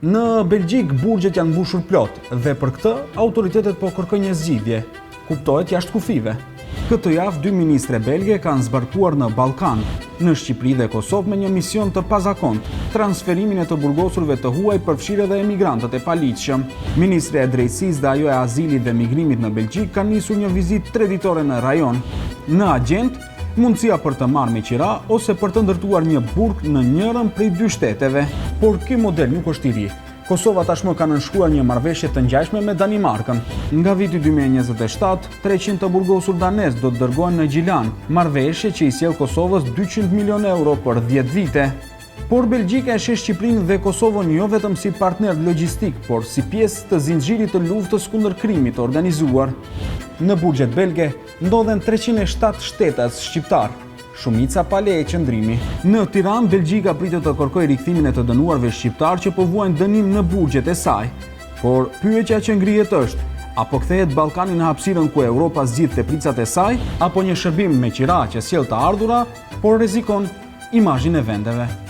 Në Belgjik burgjet janë mbushur plot dhe për këtë autoritetet po kërkojnë një zgjidhje. Kuptohet jashtë kufive. Këtë javë dy ministre belge kanë zbarkuar në Ballkan, në Shqipëri dhe Kosovë me një mision të pazakont, transferimin e të burgosurve të huaj përfshirë edhe emigrantët e paligjshëm. Ministre e Drejtësisë dhe ajo e Azilit dhe Migrimit në Belgjik kanë nisur një vizitë 3 ditore në rajon. Në agjend, mundësia për të marrë me qira ose për të ndërtuar një burg në njërin prej 2 shteteve. Por ky model nuk është i ri. Kosova tashmë ka nënshkruar një marrëveshje të ngjashme me Danimarkën. Nga viti 2027, 300 të burgosur danez do të dërgohen në Gjilan, marrëveshje që i sjell Kosovës 200 milion euro për 10 vite. Por Belgjika e sheh Shqipërinë dhe Kosovën jo vetëm si partner logjistik, por si pjesë të zinxhirit të luftës kundër krimit të organizuar. Në burgjet belge ndodhen 307 shtetas shqiptar, shumica pa leje qëndrimi. Në Tiranë, Belgjika pritet të kërkojë rikthimin e të dënuarve shqiptar që po vuajnë dënim në burgjet e saj. Por pyetja që ngrihet është, apo kthehet Ballkani në hapësirën ku Europa zgjidh tepricat e saj, apo një shërbim me qira që sjell të ardhura, por rrezikon imazhin e vendeve.